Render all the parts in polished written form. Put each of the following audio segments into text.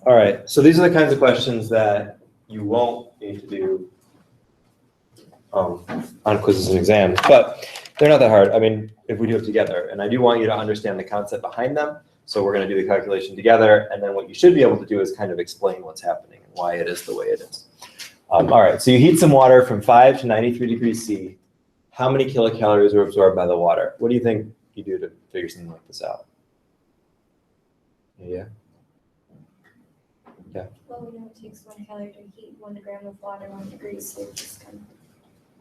All right, so these are the kinds of questions that you won't need to do on quizzes and exams, but they're not that hard. I mean, if we do it together, and I do want you to understand the concept behind them. So we're going to do the calculation together, and then what you should be able to do is kind of explain what's happening and why it is the way it is. All right, so you heat some water from 5 to 93 degrees C. How many kilocalories are absorbed by the water? What do you think you do to figure something like this out? Yeah? Yeah. Well, we know it takes 1 calorie to heat 1 gram of water 1 degree, so just kind of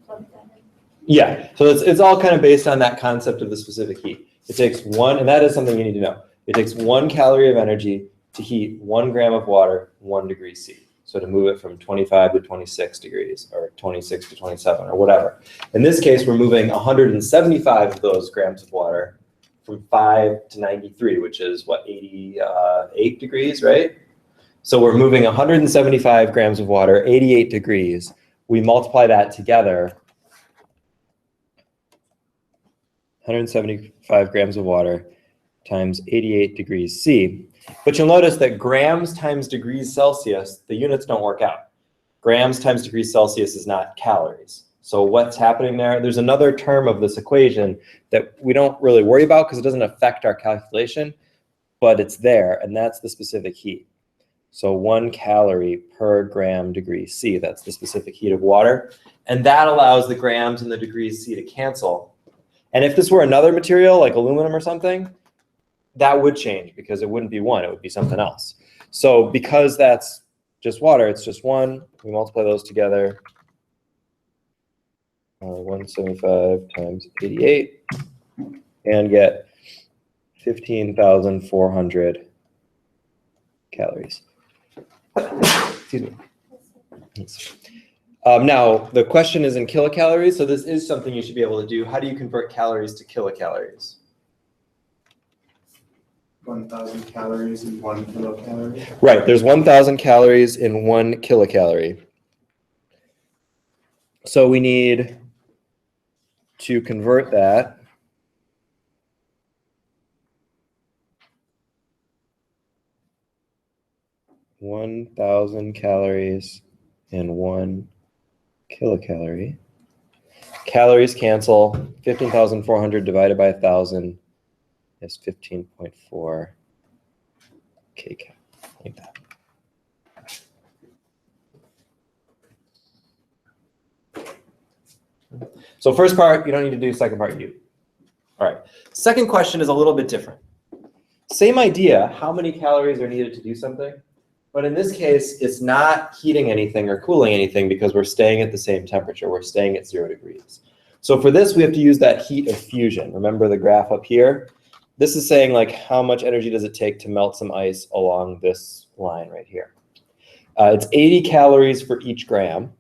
plug that in. Yeah, so it's all kind of based on that concept of the specific heat. It takes 1, and that is something you need to know. It takes 1 calorie of energy to heat 1 gram of water 1 degree C. So to move it from 25 to 26 degrees, or 26 to 27, or whatever. In this case, we're moving 175 of those grams of water from 5 to 93, which is what, 88 degrees, right? So we're moving 175 grams of water, 88 degrees. We multiply that together, 175 grams of water times 88 degrees C. But you'll notice that grams times degrees Celsius, the units don't work out. Grams times degrees Celsius is not calories. So what's happening there? There's another term of this equation that we don't really worry about because it doesn't affect our calculation, but it's there, and that's the specific heat. So 1 calorie per gram degree C, that's the specific heat of water. And that allows the grams and the degrees C to cancel. And if this were another material like aluminum or something, that would change because it wouldn't be 1, it would be something else. So because that's just water, it's just 1, we multiply those together. 175 times 88 and get 15,400 calories. Excuse me. Now, the question is in kilocalories, so this is something you should be able to do. How do you convert calories to kilocalories? 1,000 calories in 1 kilocalorie. Right, there's 1,000 calories in 1 kilocalorie. So we need to convert that (1,000 calories in 1 kilocalorie). Calories cancel. 15,400 divided by 1,000 is 15.4 kcal, like that. So first part, you don't need to do. Second part, you do. All right. Second question is a little bit different. Same idea, how many calories are needed to do something? But in this case, it's not heating anything or cooling anything because we're staying at the same temperature. We're staying at 0 degrees. So for this, we have to use that heat of fusion. Remember the graph up here? This is saying like how much energy does it take to melt some ice along this line right here. It's 80 calories for each gram.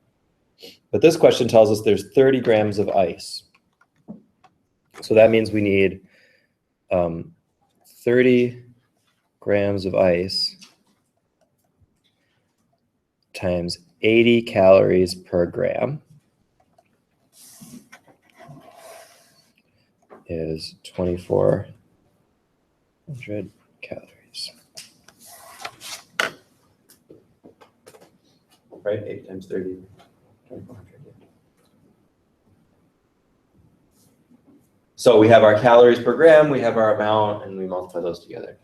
But this question tells us there's 30 grams of ice. So that means we need 30 grams of ice times 80 calories per gram is 2,400 calories. Right, 8 times 30. 2,400. So we have our calories per gram, we have our amount, and we multiply those together.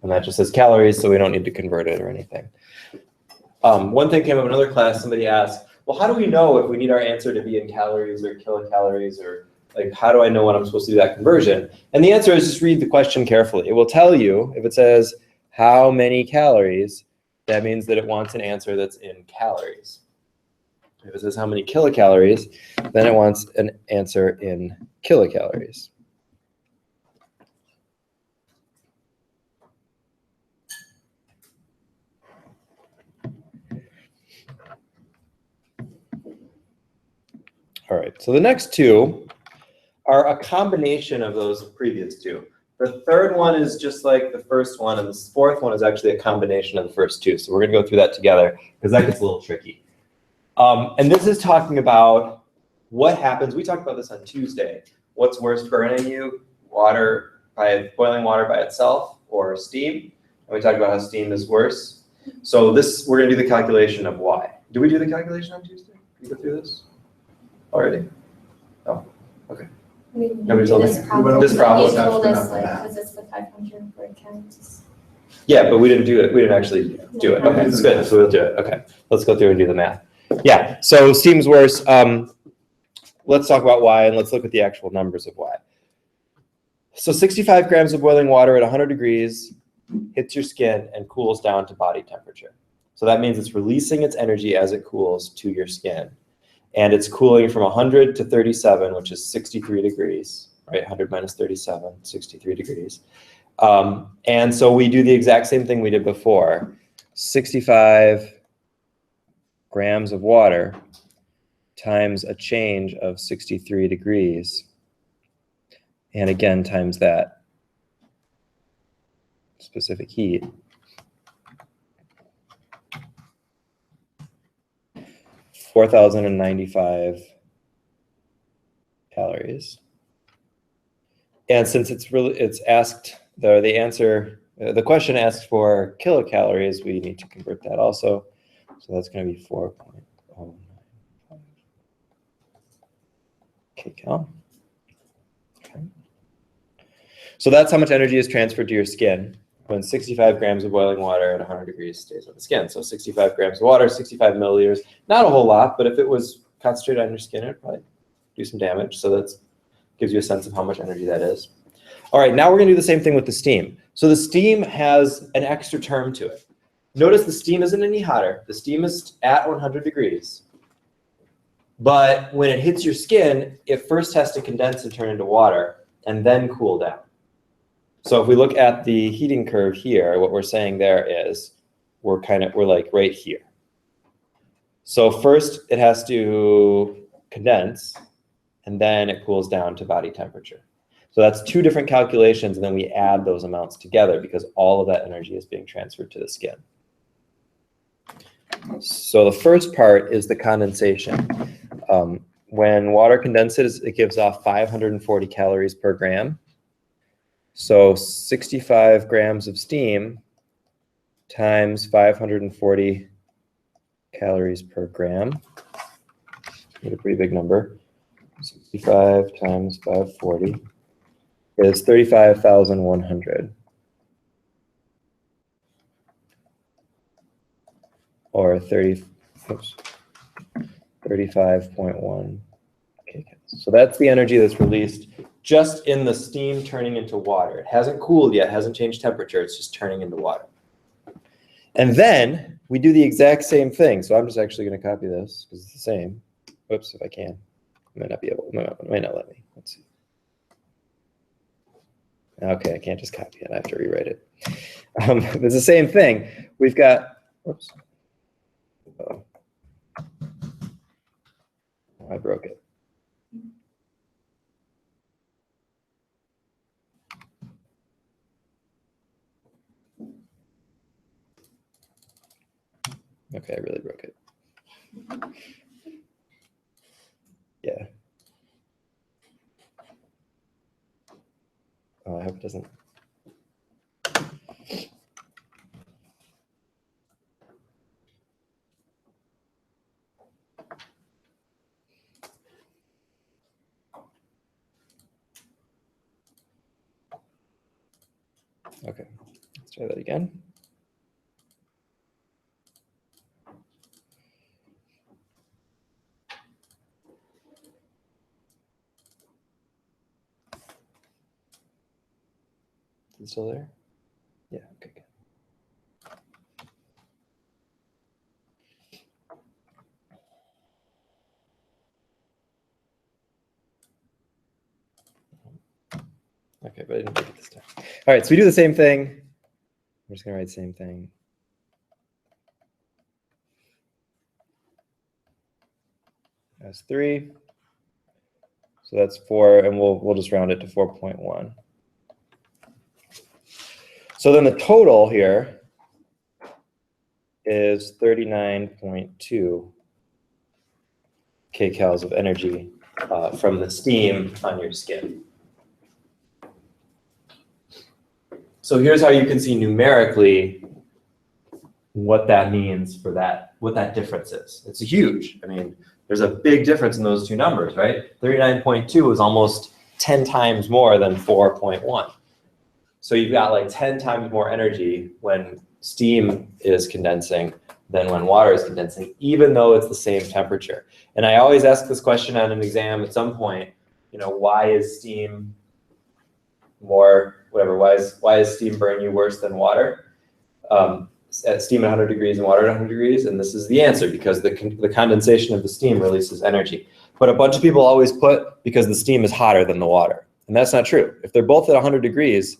And that just says calories, so we don't need to convert it or anything. One thing came up in another class, somebody asked, well, how do we know if we need our answer to be in calories or kilocalories, or like, how do I know when I'm supposed to do that conversion? And the answer is just read the question carefully. It will tell you, if it says how many calories, that means that it wants an answer that's in calories. If it says how many kilocalories, then it wants an answer in kilocalories. All right, so the next two are a combination of those previous two. The third one is just like the first one, and the fourth one is actually a combination of the first two. So we're going to go through that together because that gets a little tricky. And this is talking about what happens. We talked about this on Tuesday. What's worse for NMU? Boiling water by itself, or steam? And we talked about how steam is worse. So we're going to do the calculation of y. Did we do the calculation on Tuesday? Did you go through this already? Oh, okay. Nobody told me. This problem. This problem. You told us, After like, that. because it's the 500 word counts. Yeah, but we didn't do it. We didn't actually do it. Okay, that's good. So we'll do it. Okay, let's go through and do the math. Yeah, so steam's worse. Let's talk about y and let's look at the actual numbers of y. So 65 grams of boiling water at 100 degrees hits your skin and cools down to body temperature. So that means it's releasing its energy as it cools to your skin. And it's cooling from 100 to 37, which is 63 degrees, right? 100 minus 37, 63 degrees. And so we do the exact same thing we did before. 65 grams of water times a change of 63 degrees. And again, times that specific heat. 4,095 calories. And since it's asked, the question asks for kilocalories, we need to convert that also. So that's going to be 4.095 kcal. Okay. So that's how much energy is transferred to your skin when 65 grams of boiling water at 100 degrees stays on the skin. So 65 grams of water, 65 milliliters, not a whole lot, but if it was concentrated on your skin, it'd probably do some damage. So that gives you a sense of how much energy that is. All right, now we're gonna do the same thing with the steam. So the steam has an extra term to it. Notice the steam isn't any hotter. The steam is at 100 degrees. But when it hits your skin, it first has to condense and turn into water and then cool down. So if we look at the heating curve here, what we're saying there is we're like right here. So first it has to condense and then it cools down to body temperature. So that's two different calculations, and then we add those amounts together because all of that energy is being transferred to the skin. So the first part is the condensation. When water condenses, it gives off 540 calories per gram. So 65 grams of steam times 540 calories per gram. Get a pretty big number. 65 times 540 is 35,100. Or 35.1 kcal. So that's the energy that's released just in the steam turning into water. It hasn't cooled yet, hasn't changed temperature, it's just turning into water. And then we do the exact same thing. So I'm just actually going to copy this because it's the same. Whoops, if I can. I might not be able, might not let me. Let's see. Okay, I can't just copy it. I have to rewrite it. It's the same thing. We've got, whoops. Oh, I broke it. Okay, I really broke it. Yeah. Oh, I hope it doesn't. Okay, let's try that again. Is it still there? Yeah, okay, good. Okay, but I didn't break it this time. All right, so we do the same thing. I'm just gonna write the same thing. That's 3. So that's 4, and we'll just round it to 4.1. So then the total here is 39.2 kcals of energy from the steam on your skin. So here's how you can see numerically what that means for that, what that difference is. It's huge. I mean, there's a big difference in those two numbers, right? 39.2 is almost 10 times more than 4.1. So you've got like 10 times more energy when steam is condensing than when water is condensing, even though it's the same temperature. And I always ask this question on an exam at some point, you know, why is steam more, whatever, why is steam burn you worse than water? At steam at 100 degrees and water at 100 degrees, and this is the answer, because the condensation of the steam releases energy. But a bunch of people always put because the steam is hotter than the water, and that's not true. If they're both at 100 degrees,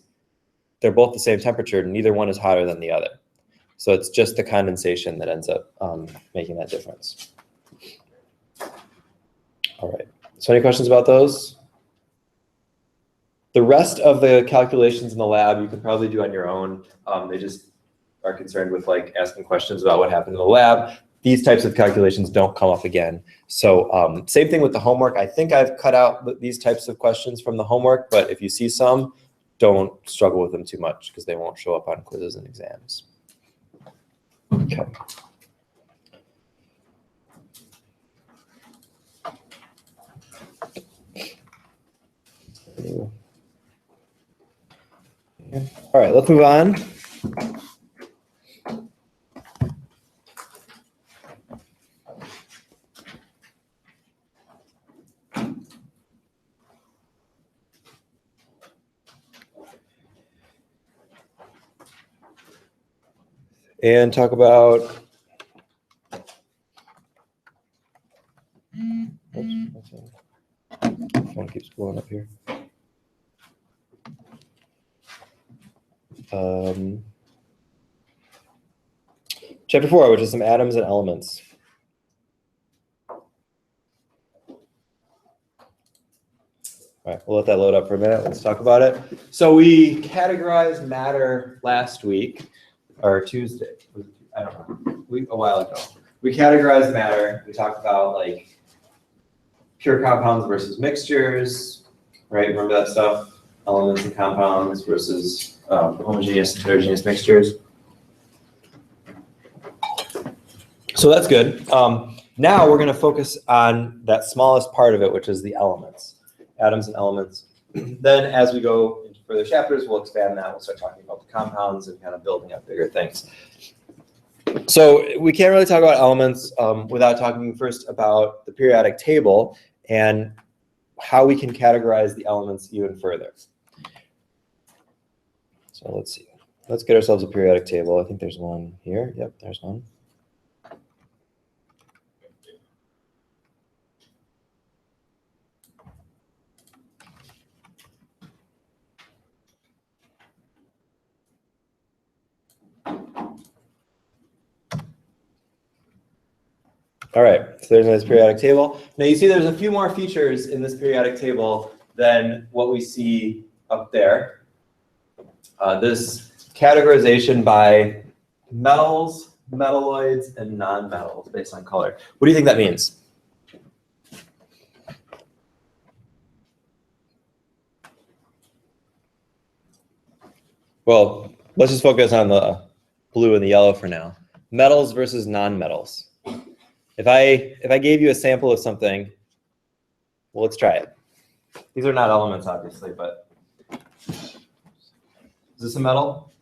they're both the same temperature, and neither one is hotter than the other. So it's just the condensation that ends up making that difference. All right, so any questions about those? The rest of the calculations in the lab you can probably do on your own. They just are concerned with like asking questions about what happened in the lab. These types of calculations don't come up again. So same thing with the homework. I think I've cut out these types of questions from the homework, but if you see some, don't struggle with them too much because they won't show up on quizzes and exams. Okay. All right, let's move on. And talk about, phone keeps blowing up here. Chapter 4, which is some atoms and elements. All right, we'll let that load up for a minute. Let's talk about it. So we categorized matter last week, or Tuesday. I don't know, a while ago. We categorized matter. We talked about like pure compounds versus mixtures, right? Remember that stuff? Elements and compounds versus homogeneous and heterogeneous mixtures. So that's good. Now we're going to focus on that smallest part of it, which is the elements, atoms and elements. Then as we go into further chapters, we'll expand that. We'll start talking about the compounds and kind of building up bigger things. So we can't really talk about elements without talking first about the periodic table and how we can categorize the elements even further. So let's see. Let's get ourselves a periodic table. I think there's one here. Yep, there's one. All right, so there's this periodic table. Now you see there's a few more features in this periodic table than what we see up there. This categorization by metals, metalloids, and non-metals based on color. What do you think that means? Well, let's just focus on the blue and the yellow for now. Metals versus non-metals. If I gave you a sample of something, well, let's try it. These are not elements, obviously, but is this a metal?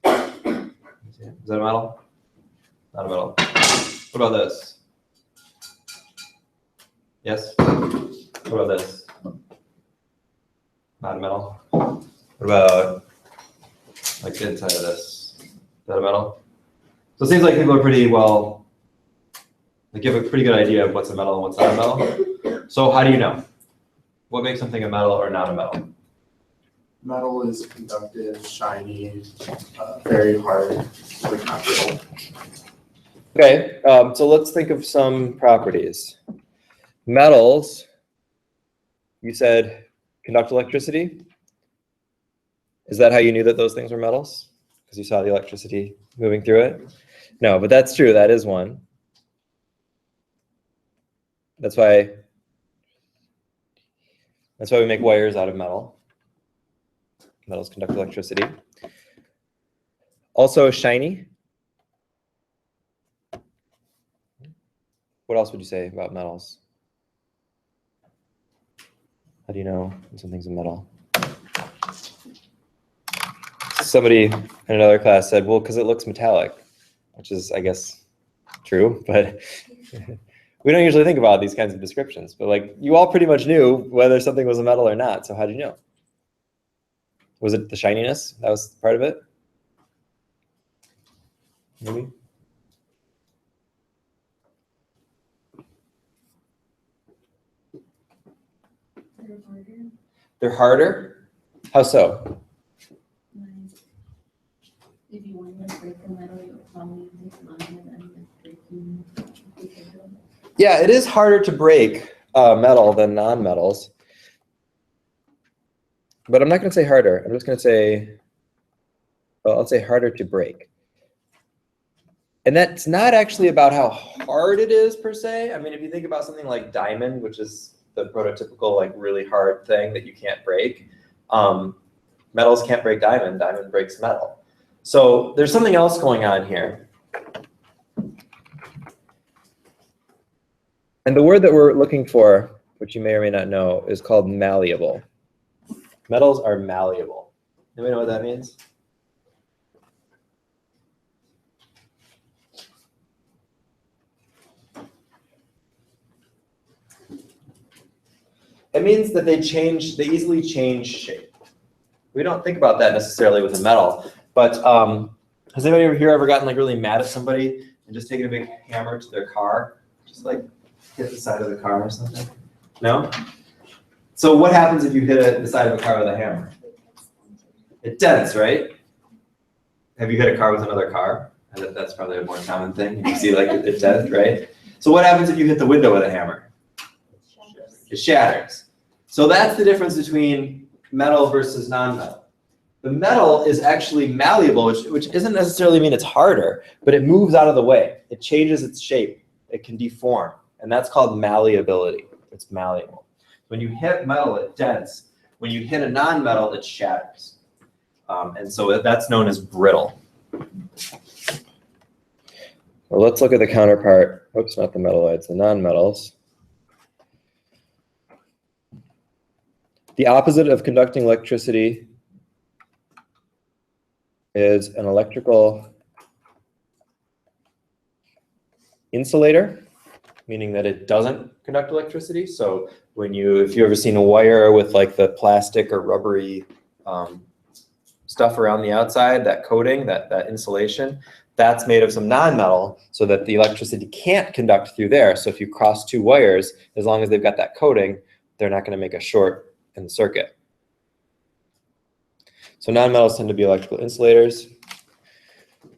Is that a metal? Not a metal. What about this? Yes? What about this? Not a metal. What about like the inside of this? Is that a metal? So it seems like people are pretty well, they give a pretty good idea of what's a metal and what's not a metal. So how do you know? What makes something a metal or not a metal? Metal is conductive, shiny, very hard, like not brittle. Okay, so let's think of some properties. Metals, you said conduct electricity. Is that how you knew that those things were metals? Because you saw the electricity moving through it? No, but that's true, that is one. That's why we make wires out of metal. Metals conduct electricity. Also shiny. What else would you say about metals? How do you know when something's a metal? Somebody in another class said, well, because it looks metallic, which is, I guess, true, but we don't usually think about these kinds of descriptions. But like, you all pretty much knew whether something was a metal or not, so how did you know? Was it the shininess? That was part of it? Maybe? They're harder? How so? If you want to break the metal, you'll probably use line and breaking. Yeah, it is harder to break metal than non-metals. But I'm not going to say harder. I'm just going to say, well, I'll say harder to break. And that's not actually about how hard it is per se. I mean, if you think about something like diamond, which is the prototypical like really hard thing that you can't break, metals can't break diamond, diamond breaks metal. So there's something else going on here. And the word that we're looking for, which you may or may not know, is called malleable. Metals are malleable. Anybody know what that means? It means that they easily change shape. We don't think about that necessarily with a metal, but has anybody over here ever gotten like really mad at somebody and just taken a big hammer to their car, just like hit the side of the car or something? No? So what happens if you hit the side of a car with a hammer? It dents, right? Have you hit a car with another car? That's probably a more common thing. You see like it dents, right? So what happens if you hit the window with a hammer? It shatters. So that's the difference between metal versus non-metal. The metal is actually malleable, which doesn't necessarily mean it's harder, but it moves out of the way. It changes its shape. It can deform, and that's called malleability. It's malleable. When you hit metal, it dents. When you hit a non-metal, it shatters. And so that's known as brittle. Well, let's look at the counterpart. Oops, not the metalloids, the non-metals. The opposite of conducting electricity is an electrical insulator, meaning that it doesn't conduct electricity. So if you've ever seen a wire with like the plastic or rubbery stuff around the outside, that coating, that insulation, that's made of some non-metal so that the electricity can't conduct through there. So if you cross two wires, as long as they've got that coating, they're not going to make a short in the circuit. So non-metals tend to be electrical insulators.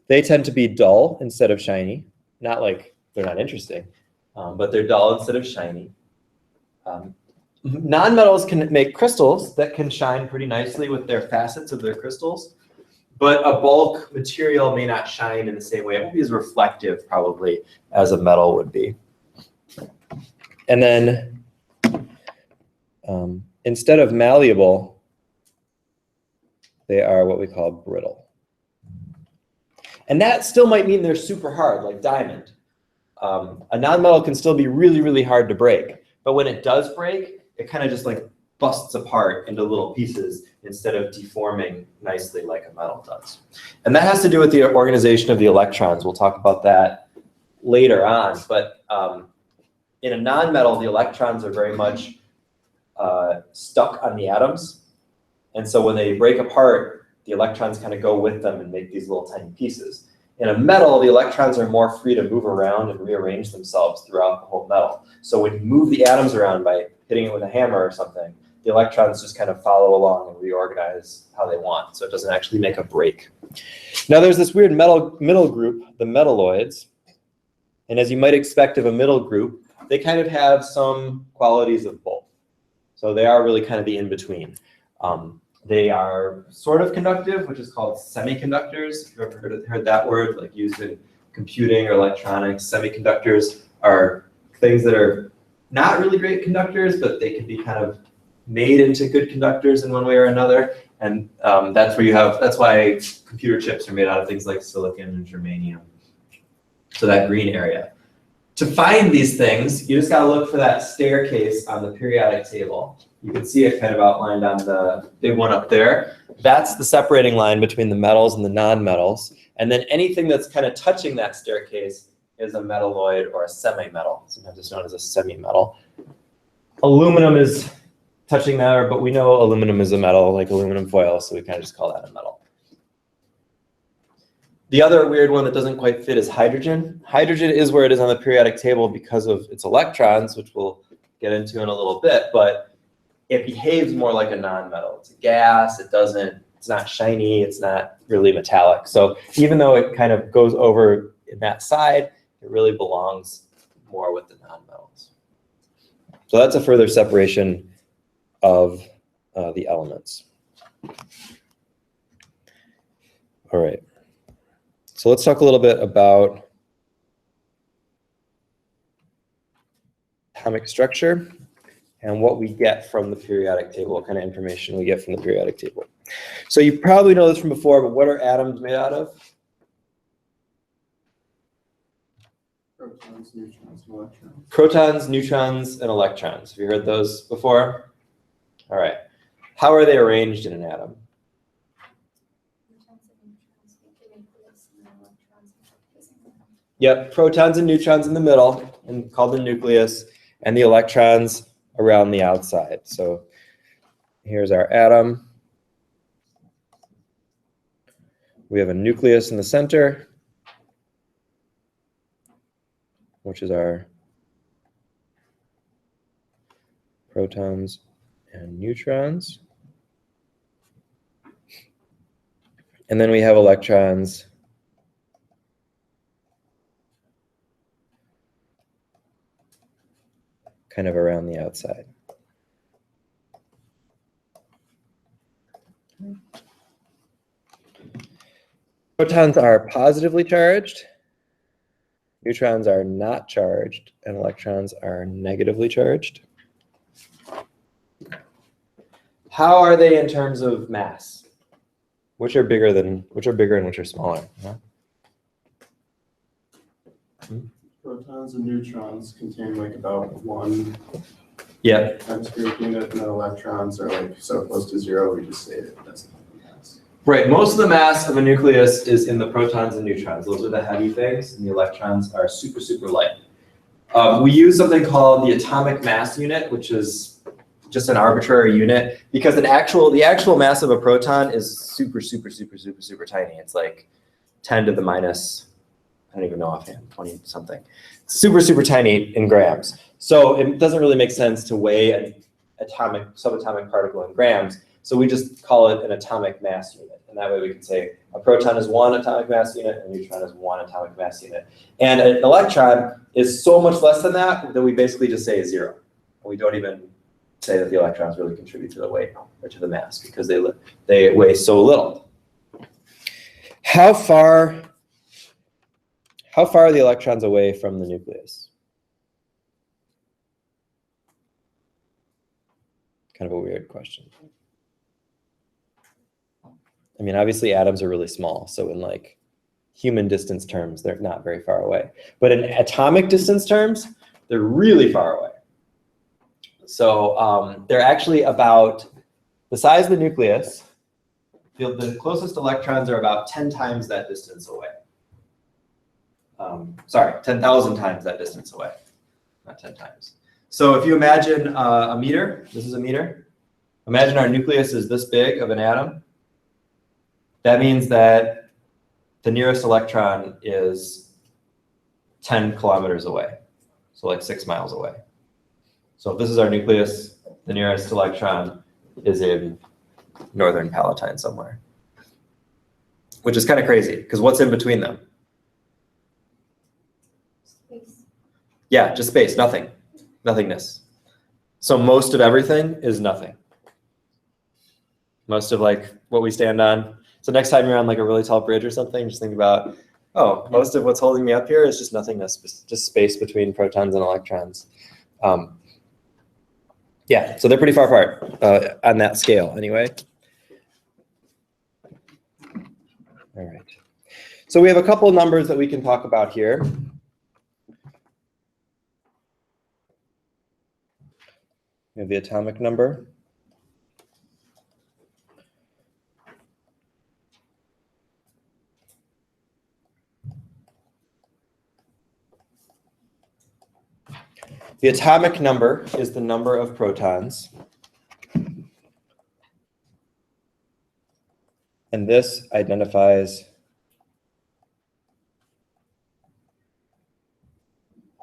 They tend to be dull instead of shiny. Not like they're not interesting, but they're dull instead of shiny. Non-metals can make crystals that can shine pretty nicely with their facets of their crystals, but a bulk material may not shine in the same way. It won't be as reflective probably as a metal would be. And then instead of malleable, they are what we call brittle. And that still might mean they're super hard, like diamond. A non-metal can still be really, really hard to break. But when it does break, it kind of just like busts apart into little pieces instead of deforming nicely like a metal does. And that has to do with the organization of the electrons. We'll talk about that later on. But in a non-metal, the electrons are very much stuck on the atoms. And so when they break apart, the electrons kind of go with them and make these little tiny pieces. In a metal, the electrons are more free to move around and rearrange themselves throughout the whole metal. So when you move the atoms around by hitting it with a hammer or something, the electrons just kind of follow along and reorganize how they want. So it doesn't actually make a break. Now there's this weird middle group, the metalloids. And as you might expect of a middle group, they kind of have some qualities of both. So they are really kind of the in-between. They are sort of conductive, which is called semiconductors. If you've ever heard that word, like used in computing or electronics, semiconductors are things that are not really great conductors, but they can be kind of made into good conductors in one way or another. And that's where that's why computer chips are made out of things like silicon and germanium. So that green area. To find these things, you just gotta look for that staircase on the periodic table. You can see it kind of outlined on the big one up there. That's the separating line between the metals and the non-metals. And then anything that's kind of touching that staircase is a metalloid or a semi-metal. Sometimes it's known as a semi-metal. Aluminum is touching there, but we know aluminum is a metal, like aluminum foil, so we kind of just call that a metal. The other weird one that doesn't quite fit is hydrogen. Hydrogen is where it is on the periodic table because of its electrons, which we'll get into in a little bit, but it behaves more like a non-metal. It's a gas, it's not shiny, it's not really metallic. So even though it kind of goes over in that side, it really belongs more with the non-metals. So that's a further separation of the elements. All right. So let's talk a little bit about atomic structure and what we get from the periodic table, what kind of information we get from the periodic table. So you probably know this from before, but what are atoms made out of? Protons, neutrons, and electrons. Protons, neutrons, and electrons. Have you heard those before? All right. How are they arranged in an atom? Yep, protons and neutrons in the middle, and called the nucleus, and the electrons around the outside. So here's our atom. We have a nucleus in the center, which is our protons and neutrons. And then we have electrons kind of around the outside. Protons are positively charged, neutrons are not charged, and electrons are negatively charged. How are they in terms of mass? Which are bigger and which are smaller? Huh? Protons and neutrons contain like about 1 Yeah. atmospheric unit, and then electrons are like so close to 0, we just say that that's not the mass. Right. Most of the mass of a nucleus is in the protons and neutrons. Those are the heavy things, and the electrons are super, super light. We use something called the atomic mass unit, which is just an arbitrary unit, because the actual mass of a proton is super, super, super, super, super tiny. It's like 10 to the minus, I don't even know offhand, 20 something. Super, super tiny in grams. So it doesn't really make sense to weigh an subatomic particle in grams. So we just call it an atomic mass unit. And that way we can say a proton is 1 atomic mass unit, and a neutron is 1 atomic mass unit. And an electron is so much less than that we basically just say 0. And we don't even say that the electrons really contribute to the weight or to the mass because they weigh so little. How far are the electrons away from the nucleus? Kind of a weird question. I mean, obviously atoms are really small, so in like human distance terms, they're not very far away. But in atomic distance terms, they're really far away. So they're actually about the size of the nucleus. The closest electrons are about 10 times that distance away. Sorry, 10,000 times that distance away, not 10 times. So if you imagine a meter, this is a meter. Imagine our nucleus is this big of an atom. That means that the nearest electron is 10 kilometers away, so like 6 miles away. So if this is our nucleus, the nearest electron is in northern Palatine somewhere, which is kind of crazy, because what's in between them? Space. Yeah, just space, nothing, nothingness. So most of everything is nothing. Most of like what we stand on. So next time you're on like a really tall bridge or something, just think about, oh, most of what's holding me up here is just nothingness, just space between protons and electrons. Yeah, so they're pretty far apart on that scale anyway. So we have a couple numbers that we can talk about here. We have the atomic number. The atomic number is the number of protons. And this identifies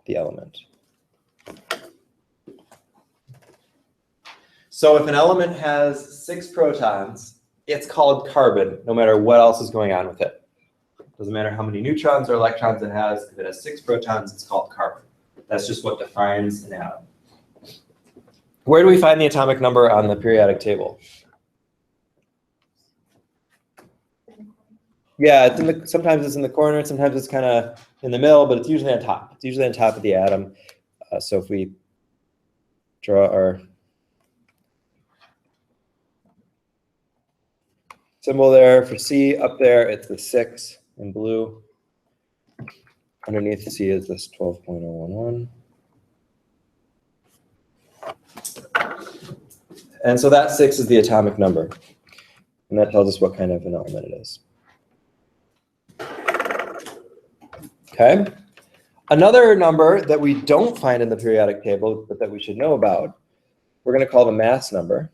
the element. So if an element has 6 protons, it's called carbon, no matter what else is going on with it. Doesn't matter how many neutrons or electrons it has. If it has 6 protons, it's called carbon. That's just what defines an atom. Where do we find the atomic number on the periodic table? Yeah, it's in the, sometimes it's in the corner, sometimes it's kind of in the middle, but it's usually on top. It's usually on top of the atom. So if we draw our symbol there for C, up there it's the 6 in blue. Underneath C is this 12.011. And so that 6 is the atomic number. And that tells us what kind of an element it is. Okay. Another number that we don't find in the periodic table, but that we should know about, we're going to call the mass number.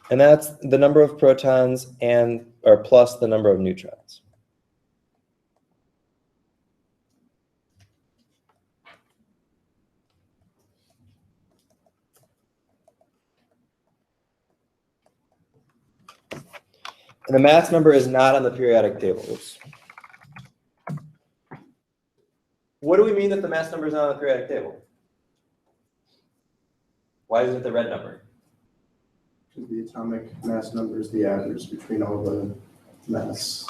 And that's the number of protons or plus the number of neutrons. And the mass number is not on the periodic table. Oops. What do we mean that the mass number is not on the periodic table? Why isn't it the red number? Because the atomic mass number is the average between all the mass.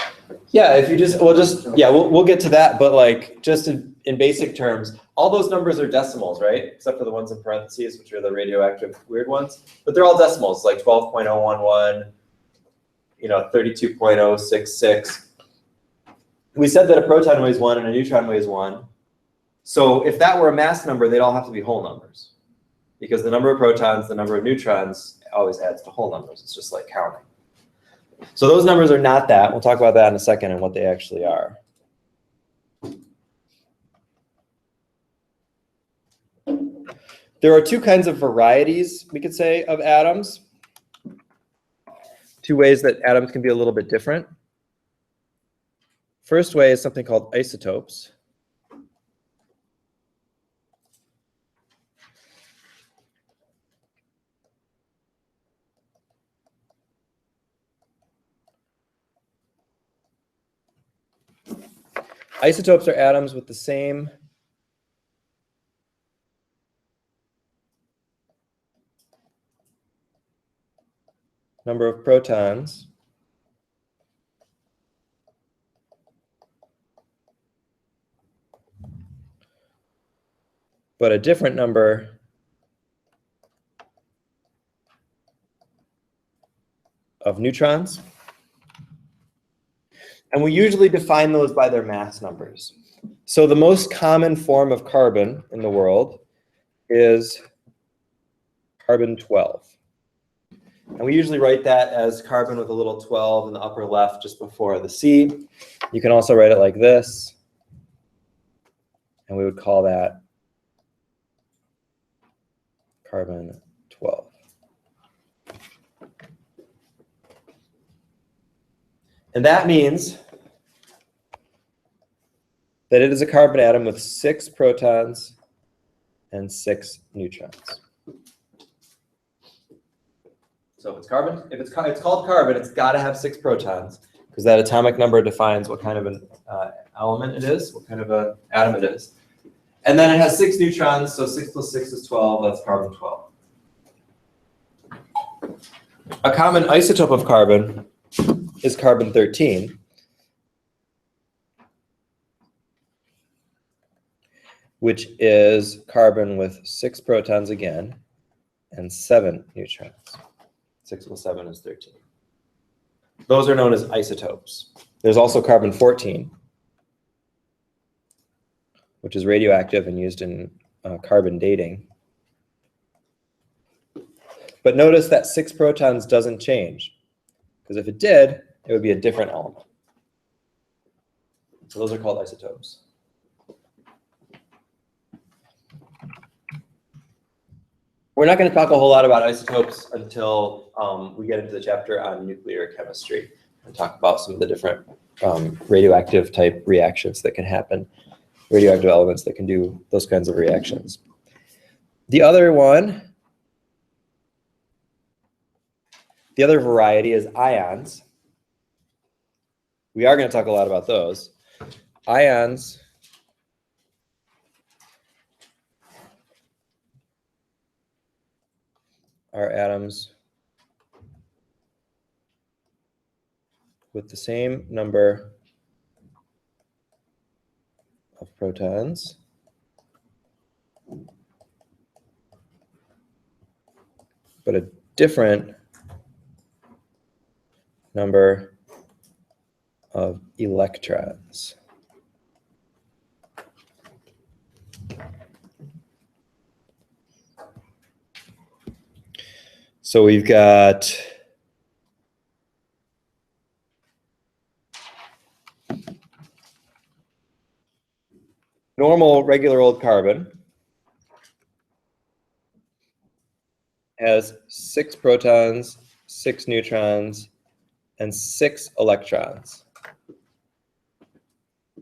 Yeah, if you we'll get to that, but like just in basic terms, all those numbers are decimals, right? Except for the ones in parentheses, which are the radioactive weird ones, but they're all decimals, like 12.011, 32.066. We said that a proton weighs 1 and a neutron weighs 1. So if that were a mass number, they'd all have to be whole numbers, because the number of protons, the number of neutrons always adds to whole numbers. It's just like counting. So those numbers are not that. We'll talk about that in a second and what they actually are. There are 2 kinds of varieties, we could say, of atoms. 2 ways that atoms can be a little bit different. First way is something called isotopes. Isotopes are atoms with the same number of protons but a different number of neutrons. And we usually define those by their mass numbers. So the most common form of carbon in the world is carbon-12. And we usually write that as carbon with a little 12 in the upper left just before the C. You can also write it like this. And we would call that carbon-12. And that means that it is a carbon atom with 6 protons and 6 neutrons. So if it's carbon, it's called carbon, it's got to have 6 protons, because that atomic number defines what kind of an element it is, what kind of an atom it is. And then it has 6 neutrons, so 6 plus 6 is 12, that's carbon-12. A common isotope of carbon is carbon-13. Which is carbon with 6 protons again and 7 neutrons. 6 equals 7 is 13. Those are known as isotopes. There's also carbon-14, which is radioactive and used in carbon dating. But notice that 6 protons doesn't change, because if it did, it would be a different element. So those are called isotopes. We're not going to talk a whole lot about isotopes until we get into the chapter on nuclear chemistry and talk about some of the different radioactive type reactions that can happen, radioactive elements that can do those kinds of reactions. The other one, the other variety is ions. We are going to talk a lot about those. Ions are atoms with the same number of protons but a different number of electrons. So we've got normal, regular old carbon has 6 protons, 6 neutrons, and 6 electrons.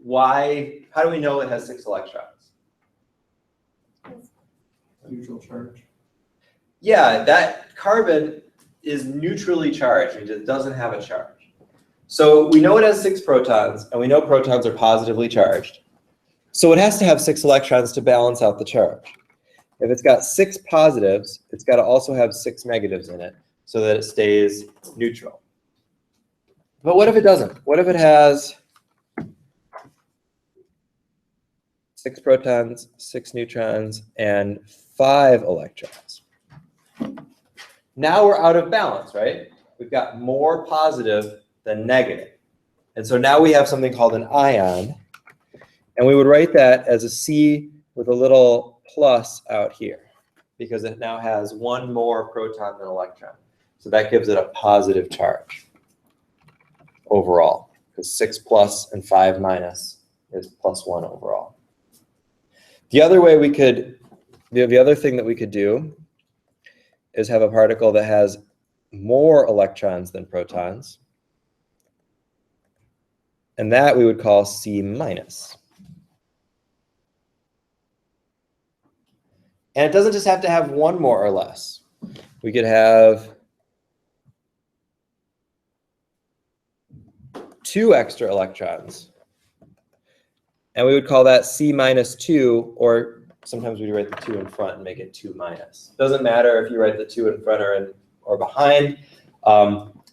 Why? How do we know it has 6 electrons? Neutral charge. Yeah, that carbon is neutrally charged. It doesn't have a charge. So we know it has 6 protons, and we know protons are positively charged. So it has to have 6 electrons to balance out the charge. If it's got 6 positives, it's got to also have 6 negatives in it so that it stays neutral. But what if it doesn't? What if it has 6 protons, 6 neutrons, and 5 electrons? Now we're out of balance, right? We've got more positive than negative. And so now we have something called an ion. And we would write that as a C with a little plus out here, because it now has 1 more proton than electron. So that gives it a positive charge overall, because 6 plus and 5 minus is +1 overall. The other way we could, the other thing that we could do is have a particle that has more electrons than protons. And that we would call C minus. And it doesn't just have to have 1 more or less. We could have 2 extra electrons. And we would call that C minus 2, or sometimes we write the 2 in front and make it 2 minus. Doesn't matter if you write the 2 in front or behind.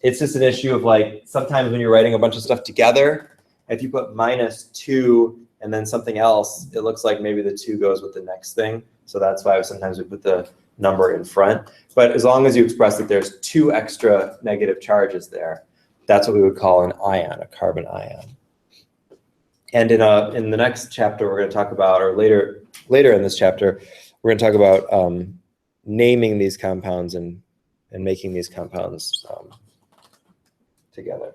It's just an issue of, like, sometimes when you're writing a bunch of stuff together, if you put -2 and then something else, it looks like maybe the 2 goes with the next thing. So that's why sometimes we put the number in front. But as long as you express that there's 2 extra negative charges there, that's what we would call an ion, a carbon ion. And in the next chapter, we're going to talk about, or later in this chapter, we're going to talk about naming these compounds and making these compounds together.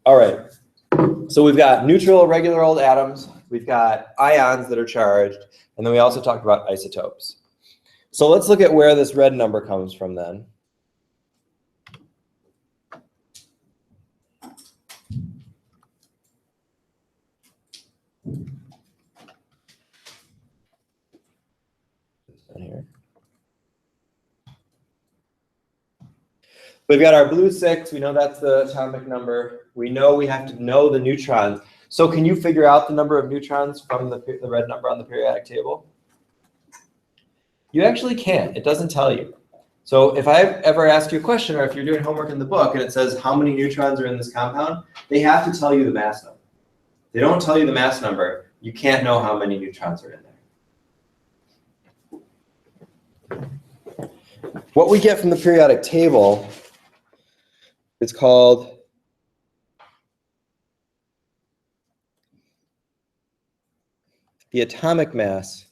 All right. So we've got neutral, regular old atoms. We've got ions that are charged. And then we also talked about isotopes. So let's look at where this red number comes from then. Here. We've got our blue 6. We know that's the atomic number. We know we have to know the neutrons. So can you figure out the number of neutrons from the red number on the periodic table? You actually can't. It doesn't tell you. So if I ever ask you a question, or if you're doing homework in the book and it says how many neutrons are in this compound, they have to tell you the mass number. If they don't tell you the mass number, you can't know how many neutrons are in there. What we get from the periodic table is called the atomic mass,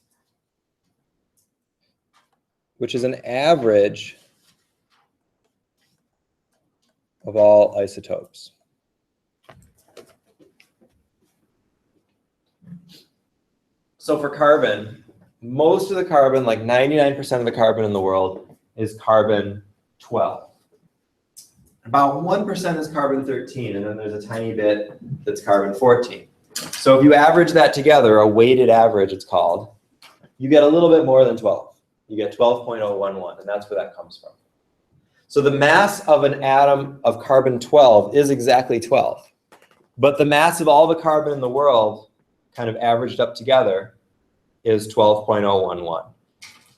which is an average of all isotopes. So for carbon, most of the carbon, like 99% of the carbon in the world, is carbon 12. About 1% is carbon 13, and then there's a tiny bit that's carbon 14. So if you average that together, a weighted average it's called, you get a little bit more than 12. You get 12.011, and that's where that comes from. So the mass of an atom of carbon 12 is exactly 12. But the mass of all the carbon in the world, kind of averaged up together, is 12.011.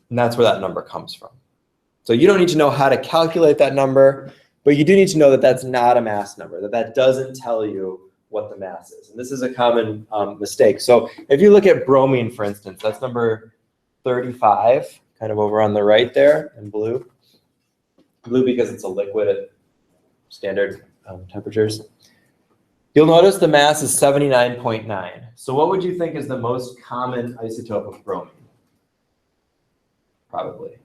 And that's where that number comes from. So you don't need to know how to calculate that number, but you do need to know that that's not a mass number, that that doesn't tell you what the mass is. And this is a common mistake. So if you look at bromine, for instance, that's number 35, kind of over on the right there in blue. Blue because it's a liquid at standard temperatures. You'll notice the mass is 79.9. So what would you think is the most common isotope of bromine? Probably.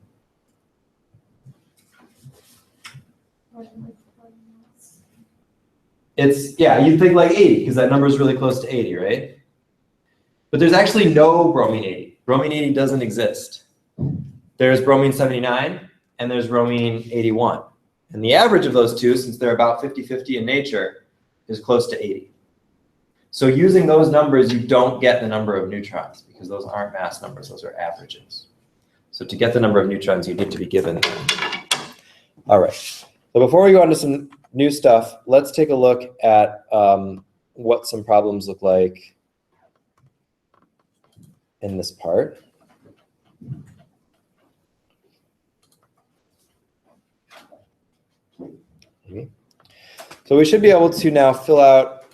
It's, yeah, you'd think like 80, because that number is really close to 80, right? But there's actually no bromine 80. Bromine 80 doesn't exist. There's bromine 79, and there's bromine 81. And the average of those two, since they're about 50-50 in nature, is close to 80. So using those numbers, you don't get the number of neutrons, because those aren't mass numbers, those are averages. So to get the number of neutrons, you need to be given them. All right. So before we go on to some new stuff, let's take a look at what some problems look like in this part. So we should be able to now fill out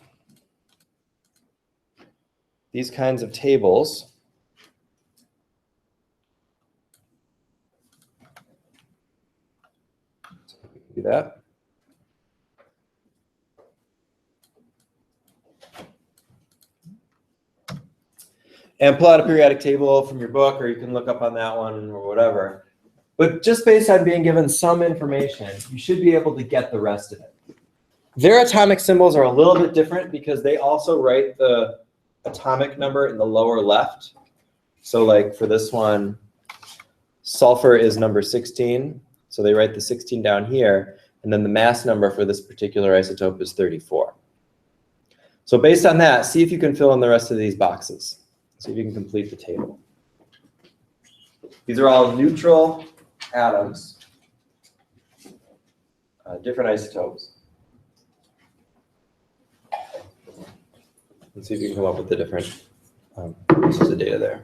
these kinds of tables. So we can do that. And pull out a periodic table from your book, or you can look up on that one or whatever. But just based on being given some information, you should be able to get the rest of it. Their atomic symbols are a little bit different because they also write the atomic number in the lower left. So like for this one, sulfur is number 16. So they write the 16 down here. And then the mass number for this particular isotope is 34. So based on that, see if you can fill in the rest of these boxes. See if you can complete the table. These are all neutral atoms, different isotopes. Let's see if you can come up with the different pieces of data there.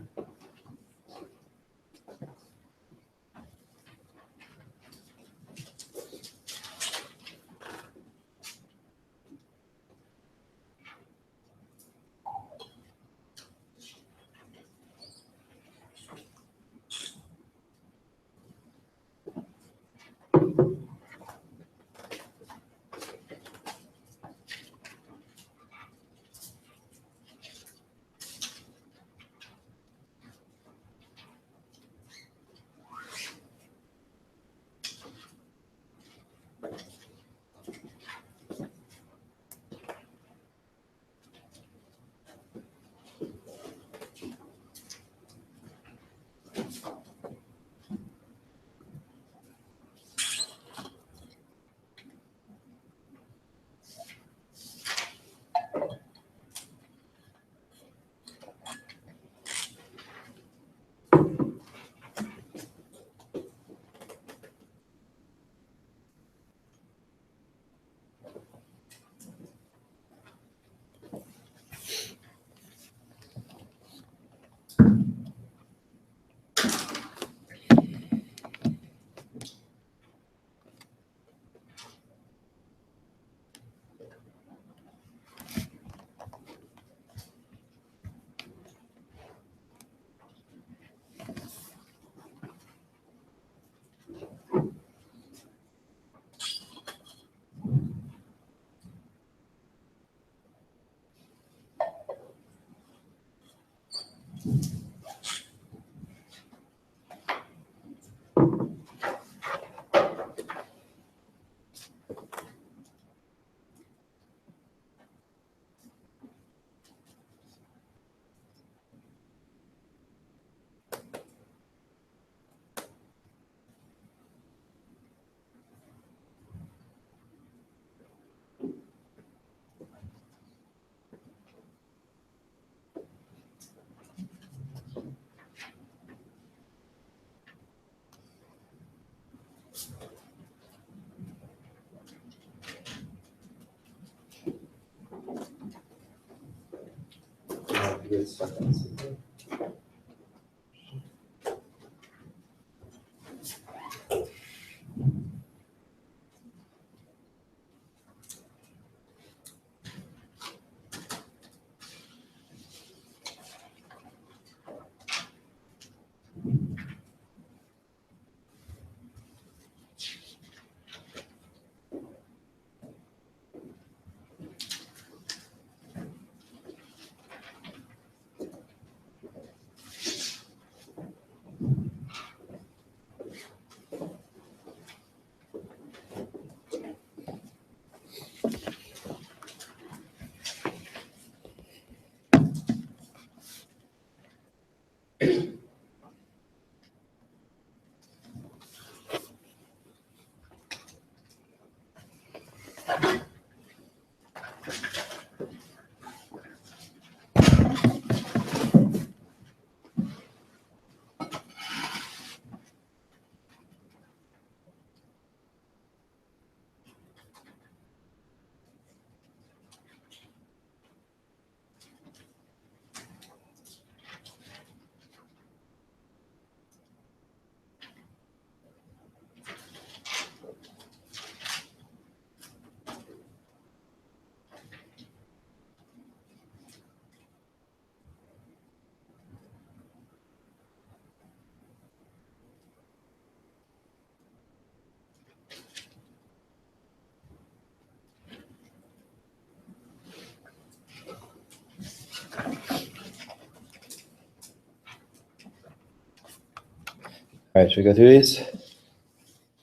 All right, should we go through these?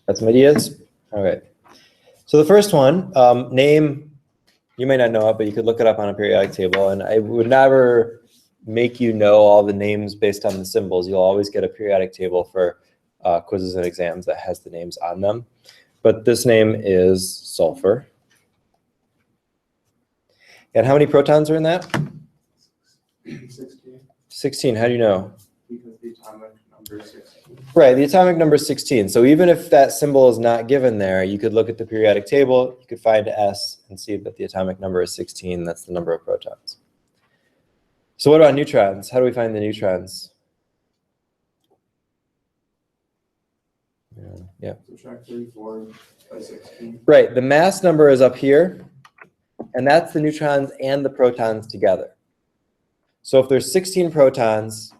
Got some ideas? All right. So the first one, name, you may not know it, but you could look it up on a periodic table. And I would never make you know all the names based on the symbols. You'll always get a periodic table for quizzes and exams that has the names on them. But this name is sulfur. And how many protons are in that? 16. 16, how do you know? Because the atomic number is 16. Right, the atomic number is 16. So even if that symbol is not given there, you could look at the periodic table, you could find S and see that the atomic number is 16. That's the number of protons. So what about neutrons? How do we find the neutrons? Yeah. Subtract 34 by 16. Right, the mass number is up here, and that's the neutrons and the protons together. So if there's 16 protons,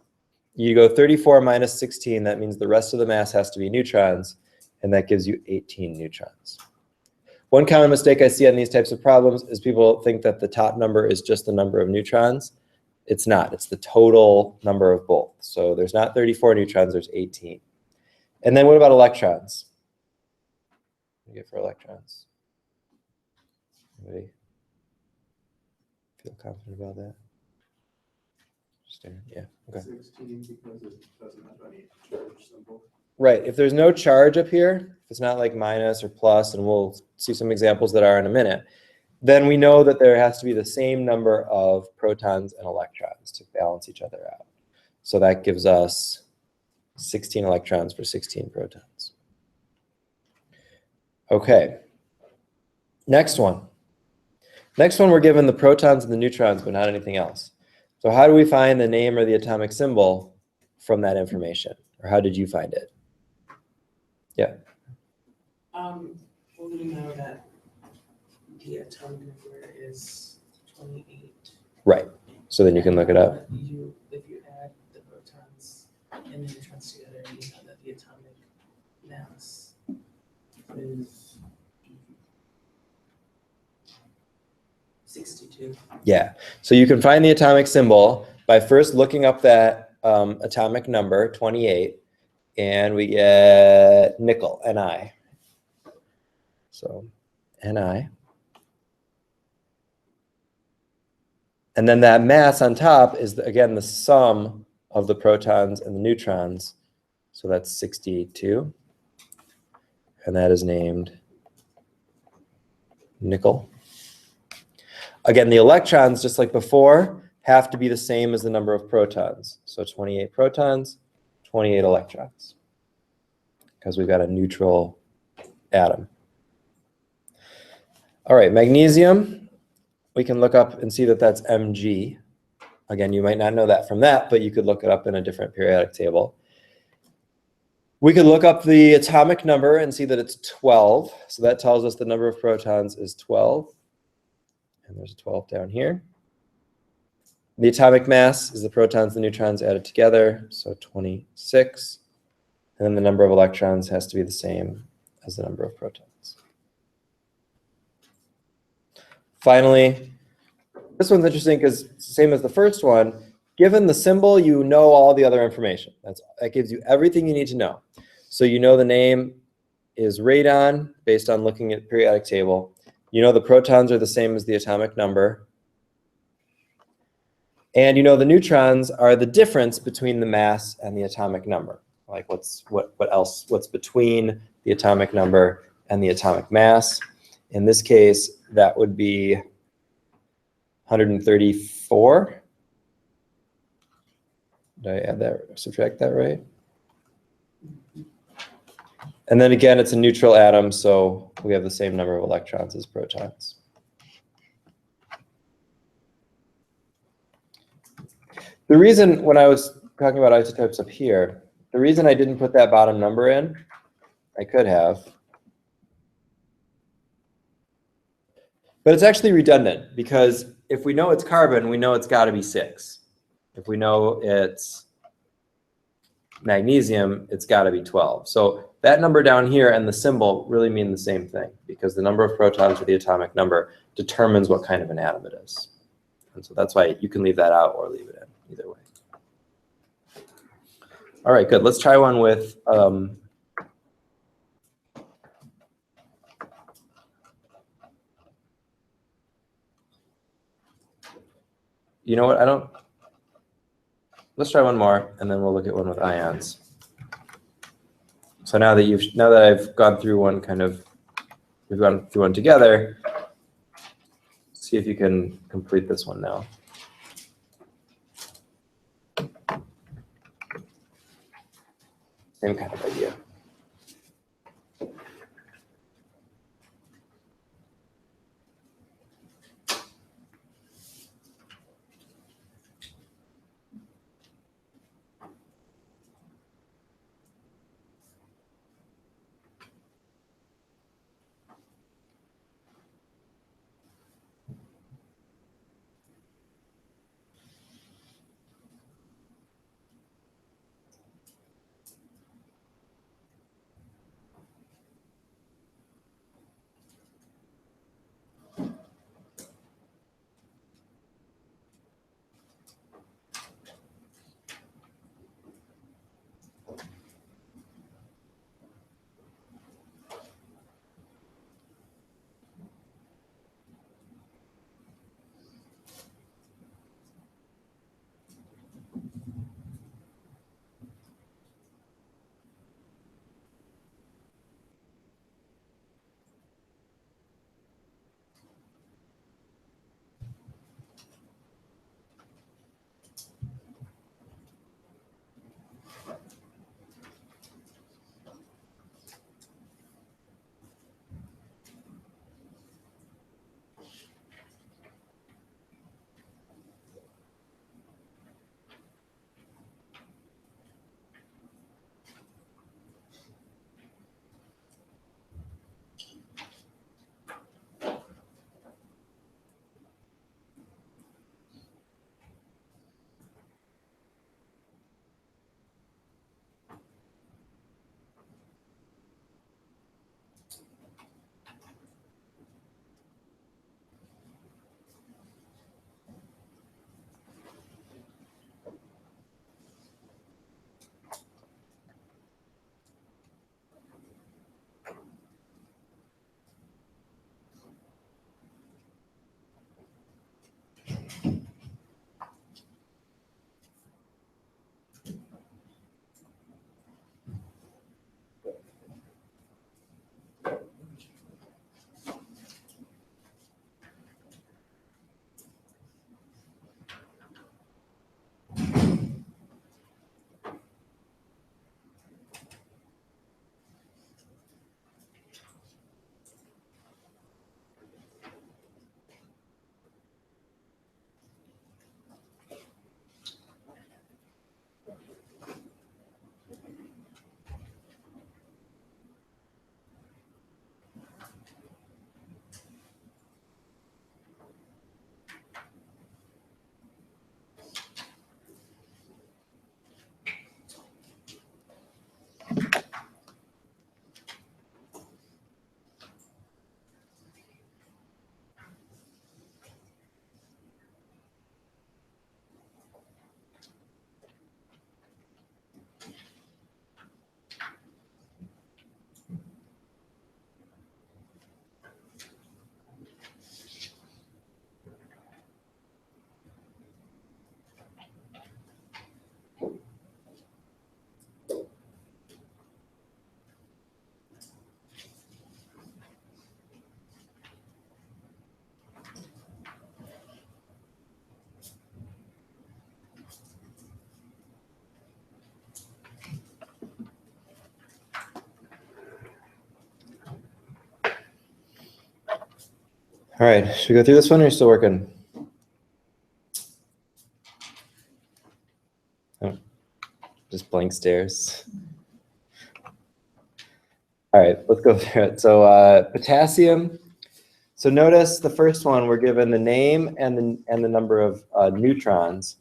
you go 34 minus 16, that means the rest of the mass has to be neutrons, and that gives you 18 neutrons. One common mistake I see on these types of problems is people think that the top number is just the number of neutrons. It's not, it's the total number of both. So there's not 34 neutrons, there's 18. And then what about electrons? What do you get for electrons? Anybody feel confident about that? Yeah, okay. 16 because it doesn't have any charge symbol. Right, if there's no charge up here, if it's not like minus or plus, and we'll see some examples that are in a minute, then we know that there has to be the same number of protons and electrons to balance each other out. So that gives us 16 electrons for 16 protons. Okay, next one. Next one, we're given the protons and the neutrons, but not anything else. So how do we find the name or the atomic symbol from that information? Or how did you find it? Yeah. Well, we know that the atomic number is 28. Right. So then you can look it up. If you add the protons and the neutrons together, you know that the atomic mass is 62. Yeah. So you can find the atomic symbol by first looking up that atomic number, 28, And we get nickel, Ni. So Ni. And then that mass on top is, again, the sum of the protons and the neutrons. So that's 62. And that is named nickel. Again, the electrons, just like before, have to be the same as the number of protons. So 28 protons, 28 electrons, because we've got a neutral atom. All right, magnesium, we can look up and see that that's Mg. Again, you might not know that from that, but you could look it up in a different periodic table. We could look up the atomic number and see that it's 12. So that tells us the number of protons is 12. And there's a 12 down here. The atomic mass is the protons and neutrons added together, so 26. And then the number of electrons has to be the same as the number of protons. Finally, this one's interesting because it's the same as the first one. Given the symbol, you know all the other information. That gives you everything you need to know. So you know the name is radon based on looking at periodic table. You know the protons are the same as the atomic number. And you know the neutrons are the difference between the mass and the atomic number. Like what's between the atomic number and the atomic mass. In this case, that would be 134. Did I add that, subtract that right? And then again, it's a neutral atom, so we have the same number of electrons as protons. The reason, when I was talking about isotopes up here, the reason I didn't put that bottom number in, I could have, but it's actually redundant because if we know it's carbon, we know it's got to be 6. If we know it's magnesium, it's got to be 12. So that number down here and the symbol really mean the same thing because the number of protons or the atomic number determines what kind of an atom it is. And so that's why you can leave that out or leave it in, either way. All right, good. Let's try one with you know what, let's try one more and then we'll look at one with ions. So now that I've gone through one we've gone through one together, see if you can complete this one now. Same kind of idea. All right, should we go through this one or are you still working? Oh, just blank stares. All right, let's go through it. So potassium. So notice the first one, we're given the name and the number of neutrons.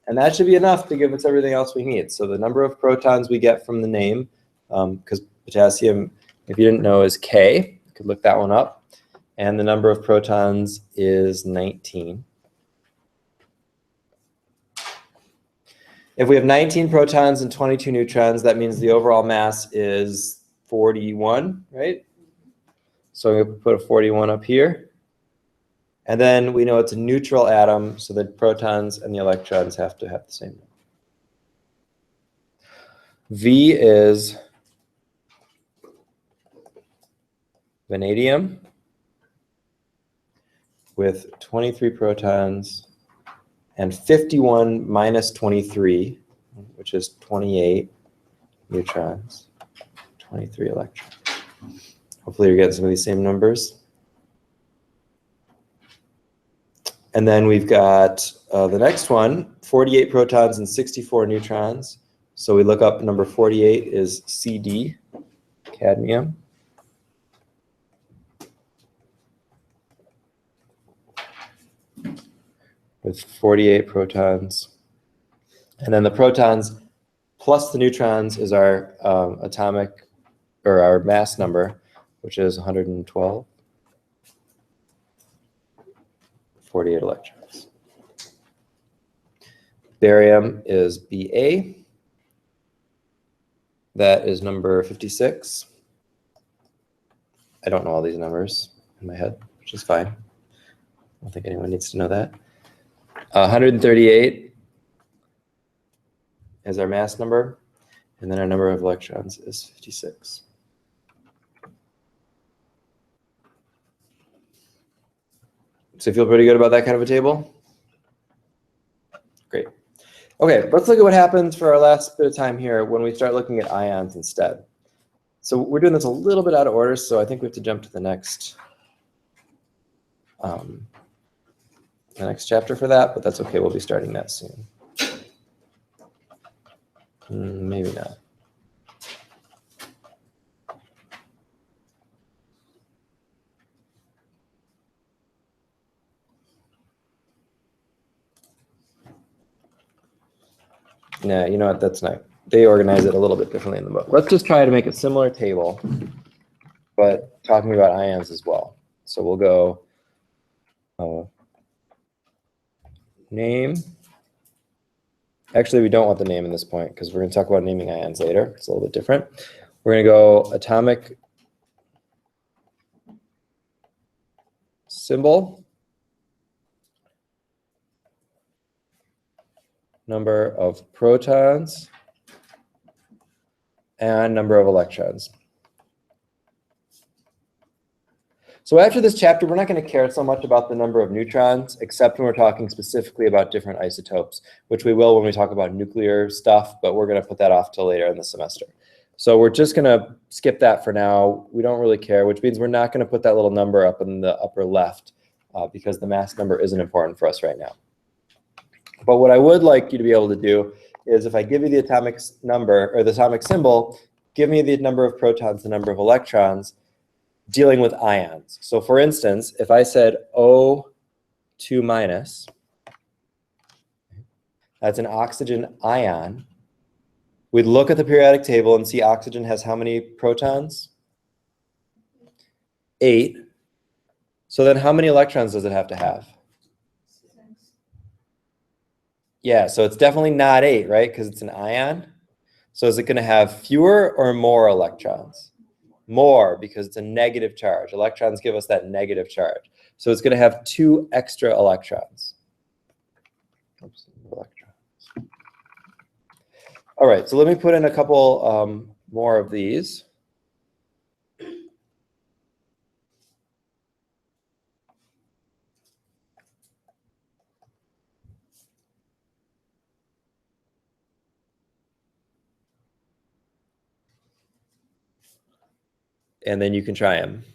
And that should be enough to give us everything else we need. So the number of protons we get from the name, because potassium, if you didn't know, is K. You could look that one up. And the number of protons is 19. If we have 19 protons and 22 neutrons, that means the overall mass is 41, right? So I'm going to put a 41 up here. And then we know it's a neutral atom, so the protons and the electrons have to have the same number. V is vanadium with 23 protons and 51 minus 23, which is 28 neutrons, 23 electrons. Hopefully you're getting some of these same numbers. And then we've got the next one, 48 protons and 64 neutrons. So we look up number 48 is CD, cadmium. With 48 protons. And then the protons plus the neutrons is our atomic, or our mass number, which is 112. 48 electrons. Barium is Ba. That is number 56. I don't know all these numbers in my head, which is fine. I don't think anyone needs to know that. 138 is our mass number, and then our number of electrons is 56. So you feel pretty good about that kind of a table? Great. Okay, let's look at what happens for our last bit of time here when we start looking at ions instead. So we're doing this a little bit out of order, so I think we have to jump to the next chapter for that, but that's okay. We'll be starting that soon. Maybe not. Nah, you know what? That's not. They organize it a little bit differently in the book. Let's just try to make a similar table, but talking about ions as well. So we'll go name. Actually, we don't want the name in this point because we're going to talk about naming ions later. It's a little bit different. We're going to go atomic symbol, number of protons, and number of electrons. So after this chapter, we're not going to care so much about the number of neutrons, except when we're talking specifically about different isotopes, which we will when we talk about nuclear stuff, but we're going to put that off till later in the semester. So we're just going to skip that for now. We don't really care, which means we're not going to put that little number up in the upper left because the mass number isn't important for us right now. But what I would like you to be able to do is if I give you the atomic number or the atomic symbol, give me the number of protons, the number of electrons, dealing with ions. So for instance, if I said O2 minus, that's an oxygen ion, we'd look at the periodic table and see oxygen has how many protons? 8. So then how many electrons does it have to have? 6. Yeah, so it's definitely not 8, right? Because it's an ion. So is it going to have fewer or more electrons? More, because it's a negative charge. Electrons give us that negative charge. So it's going to have 2 extra electrons. Oops, electrons. All right, so let me put in a couple more of these. And then you can try them.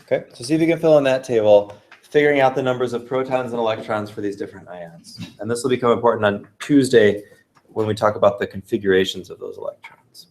Okay, so see if you can fill in that table, figuring out the numbers of protons and electrons for these different ions. And this will become important on Tuesday when we talk about the configurations of those electrons.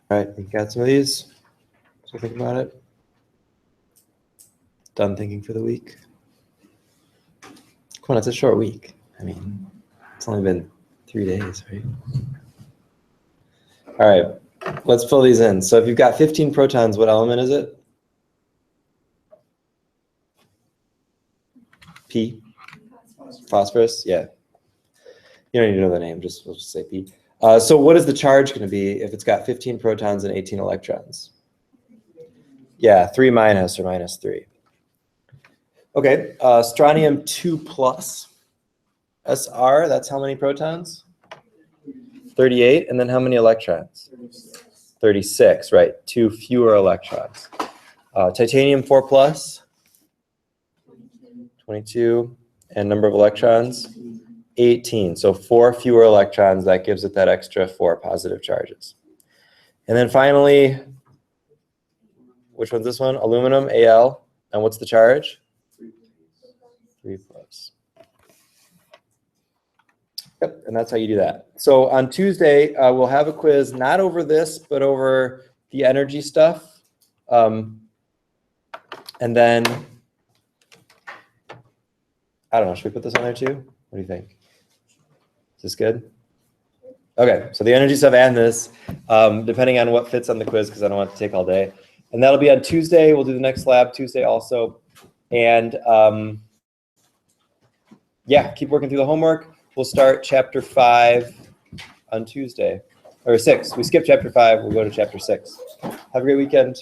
All right, you got some of these? So think about it. Done thinking for the week. Come on, it's a short week. I mean, it's only been 3 days, right? All right, let's fill these in. So if you've got 15 protons, what element is it? P? Phosphorus, yeah. You don't need to know the name, we'll just say P. So what is the charge going to be if it's got 15 protons and 18 electrons? Yeah, 3 minus or minus 3. Okay, strontium 2 plus Sr, that's how many protons? 38, and then how many electrons? 36, right, 2 fewer electrons. Titanium 4 plus? 22, and number of electrons? 18, so 4 fewer electrons, that gives it that extra 4 positive charges. And then finally, which one's this one? Aluminum, Al, and what's the charge? 3 plus. Yep, and that's how you do that. So on Tuesday, we'll have a quiz, not over this, but over the energy stuff. And then, I don't know, should we put this on there too? What do you think? Is this good? Okay, so the energy stuff and this, depending on what fits on the quiz, because I don't want it to take all day. And that'll be on Tuesday. We'll do the next lab Tuesday also. And yeah, keep working through the homework. We'll start chapter 5 on Tuesday, or 6. We skip chapter 5, we'll go to chapter 6. Have a great weekend.